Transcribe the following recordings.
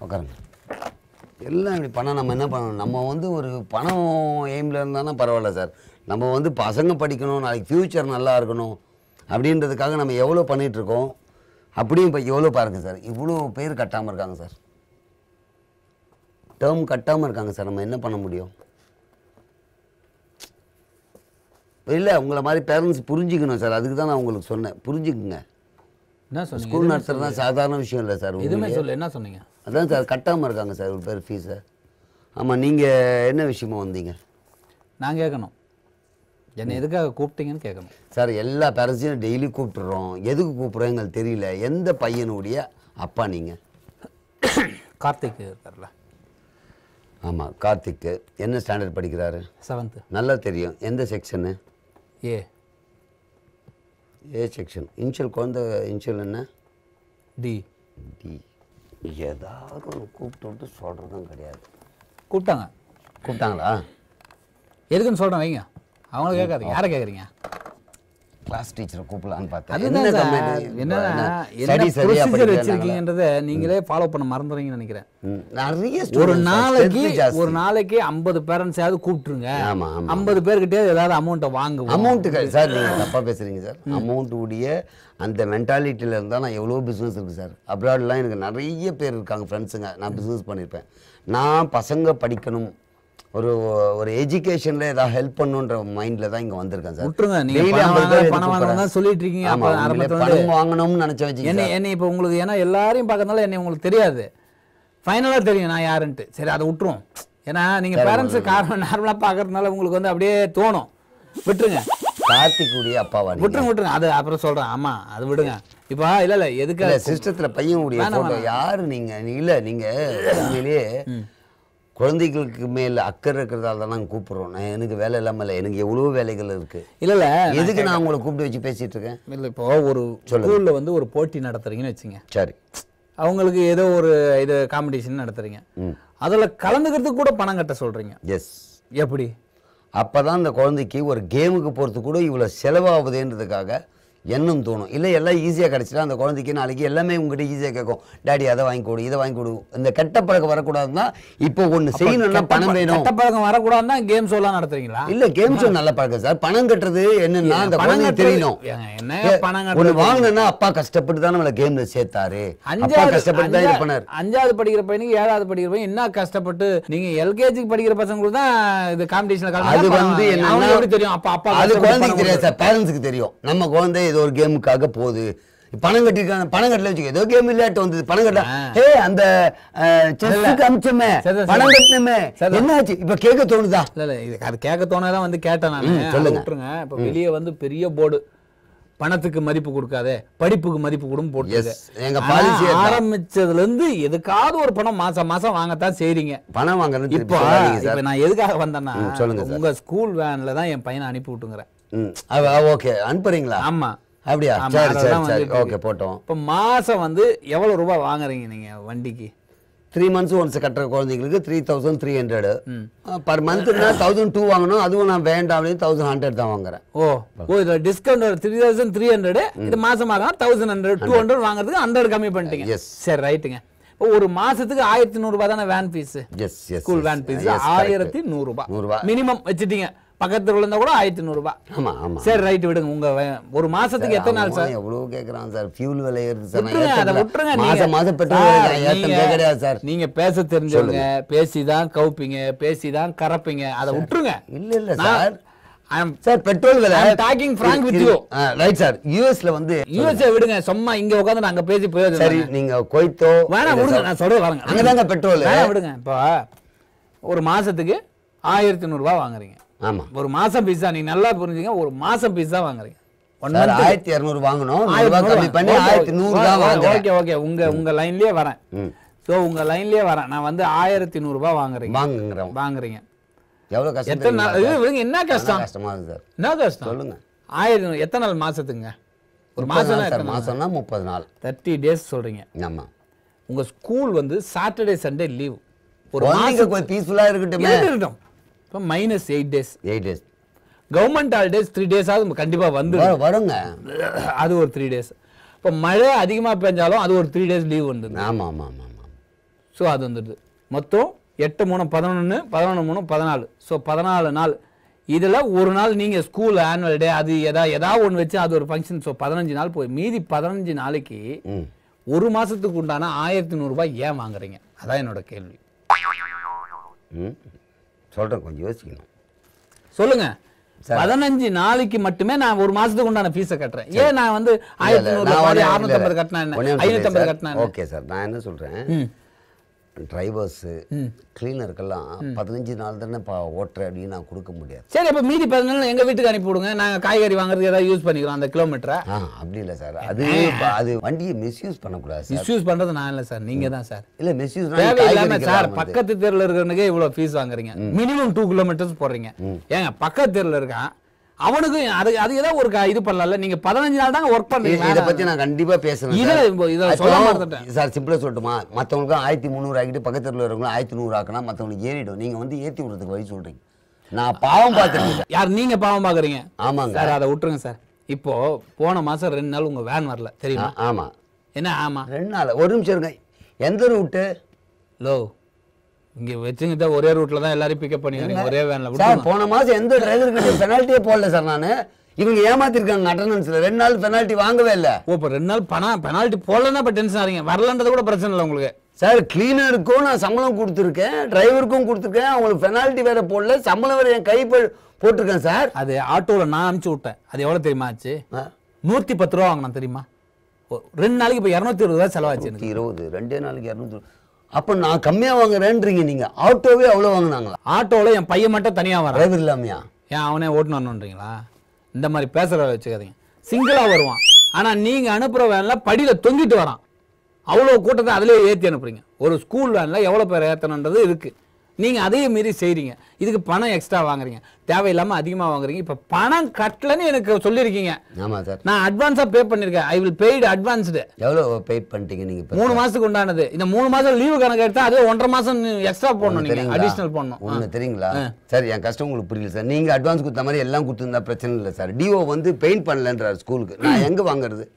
உட்காருங்க. எல்லாம் இப்படி பண்ணால் நம்ம என்ன பண்ணணும்? நம்ம வந்து ஒரு பணம் எய்மில் இருந்தாலும் பரவாயில்ல சார். நம்ம வந்து பசங்க படிக்கணும், நாளைக்கு ஃப்யூச்சர் நல்லா இருக்கணும் அப்படின்றதுக்காக நம்ம எவ்வளோ பண்ணிகிட்ருக்கோம். அப்படியும் இப்போ எவ்வளோ பாருங்க சார், இவ்வளோ பேர் கட்டாமல் இருக்காங்க சார். டேர்ம் கட்டாமல் இருக்காங்க சார். நம்ம என்ன பண்ண முடியும்? இல்லை, உங்களை மாதிரி பேரண்ட்ஸ் புரிஞ்சுக்கணும் சார். அதுக்கு தான் நான் உங்களுக்கு சொன்னேன், புரிஞ்சுக்குங்க. என்ன சொன்னீங்க? ஸ்கூல் நடத்துறது தான் சாதாரண விஷயம் இல்லை சார். எதுவுமே சொல்ல. என்ன சொன்னீங்க? அதான் சார், கட்டாமல் இருக்காங்க சார் ஒரு பேர் ஃபீஸை. ஆமாம், நீங்கள் என்ன விஷயமா வந்தீங்க? நான் கேட்கணும், என்னை எதுக்காக கூப்பிட்டீங்கன்னு கேட்கணும் சார். எல்லா பேரண்ட்ஸையும் டெய்லி கூப்பிட்டுறோம். எதுக்கு கூப்பிட்றோம் எங்களுக்கு தெரியல. எந்த பையனுடைய அப்பா நீங்கள்? கார்த்திக் இருக்கார்ல. ஆமாம், கார்த்திக்கு. என்ன ஸ்டாண்டர்ட் படிக்கிறாரு? 7th. நல்லா தெரியும். எந்த section? A. A section. Initial குழந்தை இன்ஷியல் என்ன? டி. டி. ஏதாவது ஒன்று கூப்பிட்டு விட்டு சொல்கிறதும் கிடையாது. கூப்பிட்டாங்களா? எதுக்குன்னு சொல்கிறேன் வைங்க. அவங்கள கேட்காதீங்க. யாரை கேட்குறீங்க? கிளாஸ் டீச்சரை கூப்பிடலான்னு பார்த்தேன். என்ன ப்ரொசீஜர் வச்சிருக்கீங்கன்றதை நீங்களே ஃபாலோ பண்ண மறந்துறீங்கன்னு நினைக்கிறேன். நிறைய ஒரு நாளைக்கு 50 பேரண்ட்ஸாவது கூப்பிட்டுருங்க. 50 பேர்கிட்டே ஏதாவது அமௌண்ட்டை வாங்குவோம். அமௌண்ட்டு சார், நீங்கள் தப்பாக பேசுகிறீங்க சார். அமௌண்ட்டு உடைய அந்த மென்டாலிட்டியில் இருந்தால் நான் எவ்வளோ பிஸ்னஸ் இருக்குது சார். அப்ராட்லாம் எனக்கு நிறைய பேர் இருக்காங்க ஃப்ரெண்ட்ஸுங்க. நான் பிஸ்னஸ் பண்ணியிருப்பேன். நான் பசங்க படிக்கணும், ஒரு ஒரு எஜுகேஷனில் ஏதாவது ஹெல்ப் பண்ணுன்ற மைண்டில் தான் இங்கே வந்திருக்கேன் சார். விட்டுருங்க, நீங்கள் பணம் வாங்கணும் சொல்லிட்டு இருக்கீங்க. பணம் வாங்கணும்னு நினச்ச வச்சு என்ன இப்போ உங்களுக்கு, ஏன்னா எல்லாரையும் பார்க்கறதுனால என்ன உங்களுக்கு தெரியாது, ஃபைனலாக தெரியும் நான் யாருன்ட்டு. சரி, அதை விட்டுருவோம். ஏன்னா நீங்கள் பேரண்ட்ஸு நார்மலாக பார்க்கறதுனால உங்களுக்கு வந்து அப்படியே தோணும். விட்டுருங்க. கார்த்திக்குடைய அப்பாவா? விட்டுருங்க. அது அப்புறம் சொல்கிறேன். ஆமாம், அது விடுங்க. இப்போ இல்லை எதுக்கு சிஸ்டத்தில் பையன் உடைய ஃபோட்டோ யார் நீங்கள்? இல்லை, நீங்கள் உண்மையிலேயே குழந்தைகளுக்கு மேல அக்கறை இருக்கிறதால தான் நாங்கள் கூப்பிட்றோம். எனக்கு வேலை இல்லாமல் இல்லை, எனக்கு எவ்வளோ வேலைகள் இருக்குது. இல்லை எதுக்கு நான் உங்களை கூப்பிட்டு வச்சு பேசிகிட்டு இருக்கேன்? இல்லை, இப்போ ஒரு ஸ்கூலில் வந்து ஒரு போட்டி நடத்துறீங்கன்னு வச்சுங்க. சரி, அவங்களுக்கு ஏதோ ஒரு இது காம்படிஷன் நடத்துறீங்க. அதில் கலந்துக்கிறதுக்கு கூட பணம் கட்ட சொல்கிறீங்க. எஸ். எப்படி? அப்போ தான் அந்த குழந்தைக்கு ஒரு கேமுக்கு போகிறதுக்கு கூட இவ்வளோ செலவாகுதுன்றதுக்காக எண்ணம் தோணும். இல்லை, எல்லாம் ஈஸியாக கிடச்சிட்டா அந்த குழந்தைக்கு நாளைக்கு எல்லாமே உங்ககிட்ட ஈஸியாக கேட்கும். டேடி அதை வாங்கி கொடு, இதை வாங்கி கொடு. இந்த கெட்ட பழக்கம் வரக்கூடாதுன்னா இப்போ ஒன்று செய்யணும்னா பணம் வேணும். கெட்ட பழக்கம் வரக்கூடாதுன்னா கேம் ஷோலாம் நடத்துறீங்களா? இல்லை, கேம் ஷோ நல்ல பழக்கம் சார். பணம் கட்டுறது என்னன்னா அந்த குழந்தைக்கு தெரியணும். என்ன பணம் ஒன்று வாங்கினா அப்பா கஷ்டப்பட்டு தான் நம்மளை கேம்ல சேர்த்தாரு. அப்பா கஷ்டப்பட்டு தான் இது பண்ணாரு. 5வது படிக்கிற பையனுக்கு 7வது படிக்கிற பையன் என்ன கஷ்டப்பட்டு, நீங்க எல்கேஜிக்கு படிக்கிற பசங்களுக்கு தான் இது காம்படிஷன்ல கலந்து. அது வந்து என்ன தெரியும்? அப்பா அது குழந்தைக்கு தெரியாது சார், பேரண்ட்ஸுக்கு தெரியும். நம்ம குழந்தை ஏதோ ஒரு கேமுக்காக போகுது, பணம் கட்டிருக்காங்க, பணம் கட்டல வச்சுக்கோ, ஏதோ கேம் விளையாட்டு வந்தது, பணம் கட்ட அந்த அமிச்சமே பணம் கட்டணுமே என்னாச்சு இப்ப கேட்க தோணுதா? இல்ல இது அது கேட்க தோணாதான் வந்து கேட்டேன் நான். சொல்லுங்க. இப்ப வெளியே வந்து பெரிய போர்டு, பணத்துக்கு மதிப்பு கொடுக்காதே, படிப்புக்கு மதிப்பு கொடுன்னு போட்டு எங்க பாலிசி ஆரம்பிச்சதுல இருந்து எதுக்காவது ஒரு பணம் மாசம் மாசம் வாங்கத்தான் செய்றீங்க. பணம் வாங்குறது. இப்போ நான் எதுக்காக வந்தேன்னா, சொல்லுங்க, உங்க ஸ்கூல் வேன்ல தான் என் பையனை அனுப்பி விட்டுங்கிறேன். ஓகே, அனுப்புறீங்களா? ஆமா. அப்படியா? சரி சரி சரி, ஓகே, போட்டோம். இப்போ மாசம் வந்து எவ்வளவு ரூபாய் வாங்குறீங்க நீங்க வண்டிக்கு? 3 months ஒன்ஸ் கட்டுற குழந்தைங்களுக்கு 3300 பர் மந்த்னா 1002 வாங்கணும். அதுவும் நான் வேண்டாம் அப்படின்னு 1100 தான் வாங்குறேன். ஓ இதுல டிஸ்கவுண்ட் 3300, இது மாசமா தான் 1100 200 வாங்குறதுக்கு 100 கம்மி பண்ணிட்டீங்க. சரி, ரைட்டுங்க. ஒரு மாசத்துக்கு 1100 ரூபாய் தானே van fees? School van fees 1100 ரூபாய் மினிமம் வச்சுட்டீங்க. பக்கத்துல இருந்தா கூட 1100 ரூபாய். ஆமா ஆமா. சரி, ரைட், விடுங்க. உங்க ஒரு மாசத்துக்கு எத்தனை நாள் சார்? எவ்வளவு கேக்குறான் சார்? ஃபியூல் விலை ஏறுது சார். அதை விட்டுருங்க. மாசம் பெட்ரோல் ஏத்தம் கிடையாது சார். நீங்க பேச தெரிஞ்சவங்க, பேசிதான் கவுப்பீங்க, பேசிதான் கறப்பீங்க. அதை விட்டுருங்க. இல்ல சார், சார் பெட்ரோல் விலை talking frank with you. Right sir. யுஎஸ்ல வந்து யுஎஸ்ஏ விடுங்க, சும்மா இங்க உட்கார்ந்து நாங்க பேசி போய். சரி, நீங்க கொய்த்தோ வேணா விடுங்க, நான் சொல்றது வாங்க. அங்கதாங்க பெட்ரோல். வேணா விடுங்க. இப்போ ஒரு மாசத்துக்கு 1100 ரூபாய் வாங்குறீங்க. ஆமா, ஒரு மாசம் பீஸா. நீங்க நல்லா புரிஞ்சுங்க, ஒரு மாசம் பீஸா வாங்குறீங்க. 1200 வாங்கணும், 100 கம்மி பண்ணி 1100 தான் வாங்குறேன். ஓகே ஓகே, உங்க லைன்லயே வரேன். சோ உங்க லைன்லயே வரேன். நான் வந்து 1100 ரூபாய் வாங்குறீங்க. எவ்வளவு கஷ்டம்? எத்தனை நாள்? என்ன கஷ்டம்? கஷ்டமா இருக்கு சார். என்ன கஷ்டம் சொல்லுங்க. 1000 எத்தனை நாள் மாசத்துக்குங்க? ஒரு மாசம்னா 30 நாள், 30 டேஸ் சொல்றீங்க. ஆமா. உங்க ஸ்கூல் வந்து சாட்டர்டே சண்டே லீவ். ஒரு மாசம் கொஞ்சம் பீஸ்ஃபுல்லா இருக்கட்டும். இப்போ -8 days. 8 days government holidays 3 days ஆகுது கண்டிப்பா வந்து வருங்க. அது ஒரு 3 டேஸ். இப்போ மழை அதிகமா பெஞ்சாலும் அது ஒரு 3 டேஸ் லீவ் வந்து. ஆமா ஆமா ஆமா. ஸோ அது வந்துடுது. மொத்தம் 8 3 11 11 3 14. ஸோ 14 நாள். இதில் ஒரு நாள் நீங்கள் ஸ்கூல் ஆனுவல் டே அது ஏதாவது ஒன்று வச்சு அது ஒரு ஃபங்க்ஷன். ஸோ 15 நாள் போய் மீதி 15 நாளைக்கு ஒரு மாதத்துக்கு உண்டான 1100 ரூபாய் ஏன் வாங்குறீங்க? அதான் என்னோட கேள்வி. சொல்கிறேன், கொஞ்சம் யோசிக்கணும். சொல்லுங்க. 15 நாளைக்கு மட்டுமே நான் ஒரு மாசத்துக்கு உண்டான ஃபீஸை கட்டுறேன். ஏன் நான் வந்து 1500 650 கட்டினா என்ன 550 கட்டினா? ஓகே சார், நான் என்ன சொல்கிறேன், டிரைவர்ஸு கிளீனருக்கெல்லாம் 15 நாள் தானே ஓட்டுற அப்படின்னு நான் கொடுக்க முடியாது. சரி, அப்போ மீதி 15 நாள் எங்கள் வீட்டுக்கு அனுப்பி விடுங்க, நாங்கள் காய்கறி வாங்குறதுக்கு ஏதாவது யூஸ் பண்ணிக்கிறோம் அந்த கிலோமீட்டரை. அப்படி இல்லை சார், அது வண்டியை மிஸ்யூஸ் பண்ணக்கூடாது. மிஸ்யூஸ் பண்ணுறது நான் இல்லை சார், நீங்கள் தான் சார். இல்லை மிஸ்யூஸ் தேவையில்லாமல் சார். பக்கத்து தெருவில் இருக்கிறவனுக்கே இவ்வளோ ஃபீஸ் வாங்குறீங்க. மினிமம் 2 கிலோமீட்டர்ஸ் போடுறீங்க. ஏங்க பக்கத்து தெருவில் இருக்கான், அவனுக்கு அது ஏதாவது ஒரு இது பண்ணல. நீங்க 15 நாள் தாங்க ஒர்க் பண்றீங்க. இதை பத்தி நான் கண்டிப்பா பேசுறேன் சார். சிம்பிளா சொல்லட்டுமா, மற்றவங்களுக்கு 1300 ஆகிட்டு பக்கத்துல இருக்கவங்களும் 1100 ஆக்கினா மற்றவங்களுக்கு ஏறிடும். நீங்க வந்து ஏற்றி விடுறதுக்கு வழி சொல்றீங்க. நான் பாவம் பார்த்துருக்கேன். யார் நீங்க பாவம் பாக்குறீங்க? ஆமாங்க சார், அதை விட்டுருங்க சார். இப்போ போன மாசம் 2 நாள் உங்க வேன் வரல தெரியுமா? ஆமா. என்ன ஆமா? 2 நாள். ஒரு நிமிஷம் இருங்க, எந்த ரூட்டு? லோ இங்க வச்சுக்கிட்ட ஒரே ரூட்ல தான் எல்லாரும் பிக்கப் பண்ணிக்கிறீங்க, ஒரே வேன்ல. சார் போன மாசம் எந்த டிரைவருக்கு பெனால்ட்டியே போடல சார். நான் இவங்க ஏமாத்திருக்காங்க அட்டெண்டன்ஸ்ல. 2 நாள் பெனால்ட்டி வாங்கவே இல்லை. ஓ, இப்போ 2 நாள் பெனால்ட்டி போடலன்னா இப்போ டென்ஷன் ஆறீங்க. வரலன்றது கூட பிரச்சனை இல்லை உங்களுக்கு. சார் கிளீனருக்கும் நான் சம்பளம் கொடுத்துருக்கேன், டிரைவருக்கும் கொடுத்துருக்கேன், அவங்களுக்கு பெனால்ட்டி வேற போடல, சம்பளம் வேற என் கை போட்டிருக்கேன் சார். அது ஆட்டோவில் நான் அனுப்பிச்சு விட்டேன். அது எவ்வளோ தெரியுமா ஆச்சு? 110 ரூபா வாங்கினா தெரியுமா? 2 நாளைக்கு இப்போ 220 ரூபா செலவாச்சு. 20 2 நாளைக்கு 200. அப்போ நான் கம்மியாக வாங்குறேன்றீங்க நீங்க. ஆட்டோவே அவ்வளோ வாங்கினாங்களா? ஆட்டோவில் என் பையன் மட்டும் தனியாக வரான். டிரைவர் இல்லாமையா? ஏன் அவனே ஓட்டுன்னு வரணுன்றீங்களா? இந்த மாதிரி பேசுகிற வச்சுக்காதீங்க. சிங்கிளாக வருவான், ஆனால் நீங்கள் அனுப்புகிற வேனில் படியில் தொங்கிட்டு வரான். அவ்வளோ கூட்டத்தை அதிலே ஏற்றி அனுப்புறீங்க. ஒரு ஸ்கூல் வேனில் எவ்வளோ பேர் ஏற்றணுன்றது இருக்குது. நீங்கள் அதையும் மீறி செய்கிறீங்க. இதுக்கு பணம் எக்ஸ்ட்ரா வாங்குறீங்க, தேவையில்லாமல் அதிகமாக வாங்குறீங்க. இப்போ பணம் கட்டலன்னு எனக்கு சொல்லியிருக்கீங்க. ஆமாம் சார், நான் அட்வான்ஸாக பே பண்ணியிருக்கேன். I will paid advanced. எவ்வளோ பே பண்ணிட்டீங்க நீங்கள்? 3 மாதத்துக்கு உண்டானது. இந்த 3 மாதம் லீவு கணக்கு எடுத்தால் அதே 1.5 மாதம் எக்ஸ்ட்ரா போடணும், நீங்கள் அடிஷ்னல் போடணும். ஒன்று தெரியுங்களா சார், என் கஷ்டம் உங்களுக்கு புரியல சார். நீங்கள் அட்வான்ஸ் கொடுத்த மாதிரி எல்லாம் கொடுத்துருந்தா பிரச்சனை இல்லை சார். டிஓ வந்து பெயிண்ட் பண்ணலன்றார் ஸ்கூலுக்கு. நான் எங்கே வாங்குறது?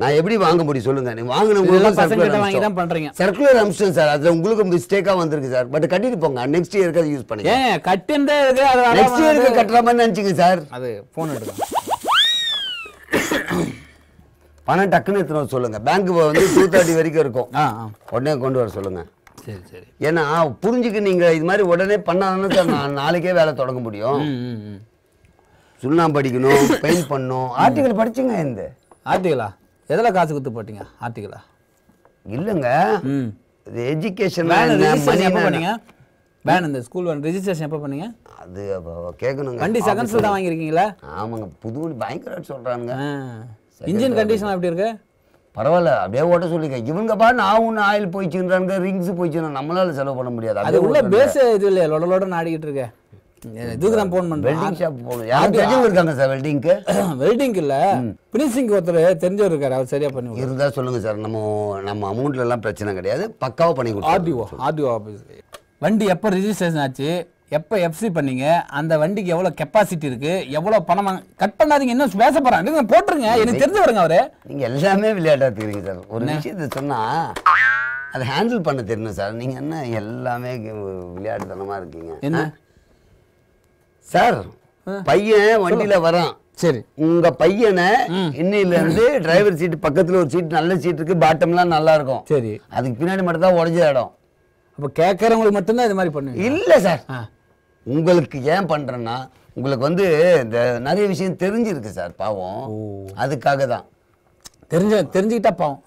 நான் எப்படி வாங்க முடியும் சொல்லுங்க? நீ வாங்கினவங்க சர்க்குலர் அம்சம் சார், அதுல உங்களுக்கு மிஸ்டேக்கா வந்திருக்கு சார். பட் கட்டிட்டு போங்க, நெக்ஸ்ட் இயருக்கு யூஸ் பண்ணுங்க. கட்டிண்டே இருக்கு, நெக்ஸ்ட் இயருக்கு கட்டுற மாதிரி நினைச்சிங்க சார். அது போன் எடுங்க, பணம் டக்குன்னு எடுத்துன்னு சொல்லுங்க. பேங்க் வந்து 2:30 வரைக்கும் இருக்கும், உடனே கொண்டு வர சொல்லுங்க. சரி சரி. ஏன்னா புரிஞ்சுக்கு நீங்க இது மாதிரி உடனே பண்ணாதானே சார் நான் நாளைக்கே வேலை தொடங்க முடியும். சுண்ணாம்பு படிக்கணும், பெயிண்ட் பண்ணணும். ஆர்டிகல் படிச்சுங்க. இந்த ஆர்டிகலா எதில் காசு கொடுத்து போட்டீங்க? ஆர்டிகலா இல்லைங்க, இது எஜுகேஷன். பண்ணீங்க வேன், இந்த ஸ்கூல் வேன் ரெஜிஸ்ட்ரேஷன் எப்போ பண்ணீங்க? அது கேட்கணுங்க. வண்டி செகண்ட்ஸில் தான் வாங்கியிருக்கீங்களா? ஆமாங்க, புது வண்டி பயங்கர சொல்கிறாங்க. இன்ஜின் கண்டிஷன் எப்படி இருக்கு? பரவாயில்ல, அப்படியே ஓட்ட சொல்லிக்க. இவங்க பாரு நான் ஒன்று ஆயில் போயிச்சுன்றாங்க, ரிங்ஸ் போயிச்சுன்னா நம்மளால செலவு பண்ண முடியாது. அது உள்ள பேஸ் இது இல்லையா, லோட நாடிக்கிட்டு இருக்கு. இதுக்கு தான் போன் பண்ணுறேன். வெல்டிங் ஷாப் போகணும். யாரும் தெரிஞ்சவங்க இருக்காங்க சார் வெல்டிங்க்கு? வெல்டிங் இல்லை, ஃபினிஷிங்க்கு ஒருத்தர் தெரிஞ்சவர் இருக்காரு, அவர் சரியா பண்ணி இருந்தால் சொல்லுங்க சார். நம்ம அமௌண்ட்ல எல்லாம் பிரச்சனை கிடையாது, பக்காவாக பண்ணி கொடுத்தோம். RTO office. வண்டி எப்போ ரிஜிஸ்ட்ரேஷன் ஆச்சு, எப்போ எஃப்சி பண்ணீங்க, அந்த வண்டிக்கு எவ்வளோ கெப்பாசிட்டி இருக்கு, எவ்வளோ பணம் கட் பண்ணாதீங்க. இன்னும் பேச போறாங்க, போட்டுருங்க. எனக்கு தெரிஞ்சு வருங்க அவரு. நீங்க எல்லாமே விளையாட்டா தெரியுங்க சார். ஒரு விஷயத்தை சொன்னா அதை ஹேண்டில் பண்ண தெரியணும் சார். நீங்க என்ன எல்லாமே விளையாட்டுத்தனமா இருக்கீங்க. என்ன சார், பையன் வண்டியில வரான். சரி, உங்க பையனை இன்னையில இருந்து டிரைவர் சீட் பக்கத்துல ஒரு சீட், நல்ல சீட் இருக்கு, பாட்டம்லாம் நல்லா இருக்கும். சரி, அதுக்கு பின்னாடி மட்டும் தான் உடஞ்ச இடம். அப்ப கேட்கறவங்களுக்கு மட்டும்தான் இது மாதிரி பண்ணுங்க. இல்ல சார், உங்களுக்கு ஏன் பண்றேன்னா உங்களுக்கு வந்து இந்த நிறைய விஷயம் தெரிஞ்சிருக்கு சார். பாவம், அதுக்காக தான். தெரிஞ்சுக்கிட்டா பாவம்.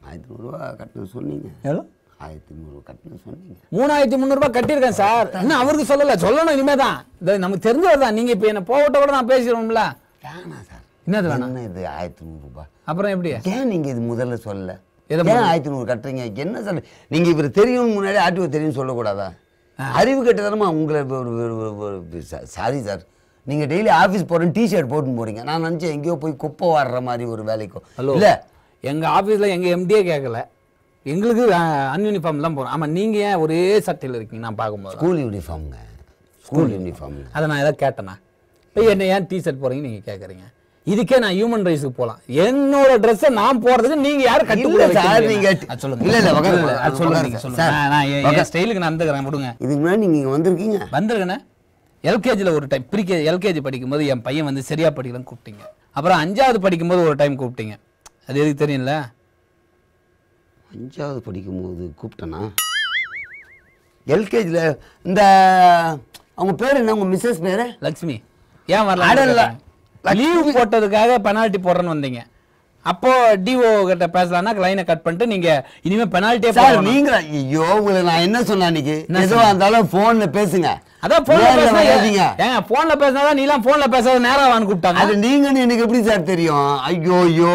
1300 ரூபா கட்டணும் சொன்னீங்க. எவ்வளோ? 1300 கட்டணும் சொன்னீங்க. 3300 ரூபாய் கட்டியிருக்கேன் சார். என்ன அவருக்கு சொல்லணும் இனிமே தான். நமக்கு தெரிஞ்சவர் தான். நீங்க இப்ப என்ன போகட்ட கூட நான் பேசிடுவோம்ல. வேணாம் சார். என்னது வேணாம்? இது 1300 ரூபாய். அப்புறம் எப்படி? ஏன் நீங்க இது முதல்ல சொல்லல? ஏன் 1300 கட்டுறீங்க? என்ன சார் நீங்க இவர் தெரியும் முன்னாடி ஆர்டிஓ தெரியும் சொல்லக்கூடாதா? அறிவு கட்டுதானமா உங்களை. சாரி சார், நீங்க டெய்லி ஆஃபீஸ் போறேன் டிஷர்ட் போட்டுன்னு போறீங்க. நான் நினைச்சேன் எங்கேயோ போய் குப்பை வாடுற மாதிரி ஒரு வேலைக்கும். இல்ல, எங்க ஆஃபீஸில் எங்க எம்டியே கேட்கல, எங்களுக்கு அன்யூனிஃபார்ம் தான் போகிறோம். ஆமாம், நீங்கள் ஏன் ஒரே சட்டையில் இருக்கீங்க? நான் பார்க்கும்போது ஸ்கூல் யூனிஃபார்முங்க. School uniform. அதை நான் எதாவது கேட்டேனா? இப்போ என்ன ஏன் டிஷர்ட் போகிறீங்க நீங்கள் கேட்குறீங்க? இதுக்கே நான் ஹியூமன் ரைட்ஸ்க்கு போலாம். என்னோட ட்ரெஸ்ஸை நான் போறதுக்கு நீங்க யாரும் கட்டி இல்ல சார் நீங்க சொல்லுங்க. இல்ல இல்ல அது சொல்லுங்க சொல்லுங்க. நான் என் ஸ்டைலுக்கு நான் வந்துக்கிறேன் விடுங்க. இதுக்கு முன்னாடி நீங்க இங்க வந்திருக்கீங்க? வந்திருக்கேனே. எல்கேஜில ஒரு டைம் எல்கேஜி படிக்கும்போது என் பையன் வந்து சரியா படிக்கலன்னு கூப்பிட்டீங்க. அப்புறம் 5வது படிக்கும்போது ஒரு டைம் கூப்பிட்டீங்க. அது எதுக்கு தெரியும்ல? 5வது படிக்கும்போது கூப்பிட்டேனா? எல்கேஜில இந்த அவங்க பேர் என்ன? உங்க மிஸ்ஸஸ் பேரு? லட்சுமி. ஏன் வரல? லீவ் போட்டதுக்காக பெனால்ட்டி போடுறேன்னு வந்தீங்க. அப்போ டிஓ கிட்ட பேசலாம்னா லைனை கட் பண்ணிட்டு நீங்க இனிமே பெனால்ட்டியே சார் நீங்க ஐயோ உங்களை நான் என்ன சொன்னேன் அன்னைக்கு? எதுவா இருந்தாலும் போன்ல பேசுங்க. அதான் போன்ல பேசுறீங்க. ஏங்க போன்ல பேசினாதான் நீலாம் போன்ல பேசாத நேரா வான்னு கூப்பிட்டாங்க. அது நீங்கன்னு எனக்கு எப்படி சார் தெரியும்? ஐயோ ஐயோ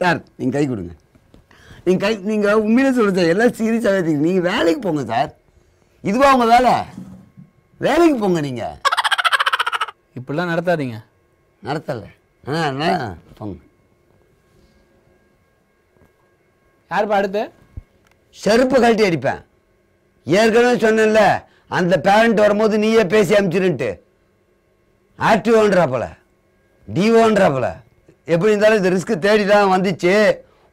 சார் நீங்க கை கொடுங்க. நீங்க உண்மையிலே சொல்லுங்க சார். எல்லாம் சீரியஸாவே தெரியும். நீங்க வேலைக்கு போங்க சார். இதுவா உங்க வேலை? வேலைக்கு போங்க நீங்க. இப்படிலாம் நடத்தாதீங்க. நடத்தல போங்க. யாருப்பா அடுத்து? செருப்பு கழட்டி அடிப்பேன். ஏற்கனவே சொன்னேன்ல அந்த பேரண்ட் வரும்போது நீயே பேசி அனுப்பிச்சிருன்ட்டு. ஆர்டிஓன்றாப்பல டிஓன்றாப்பல. எப்படி இருந்தாலும் இந்த ரிஸ்க் தேடி தான் வந்துச்சு.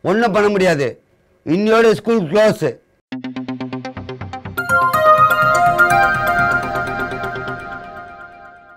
ஒன்றும் பண்ண முடியாது. இன்னையோட ஸ்கூல் க்ளோஸ்.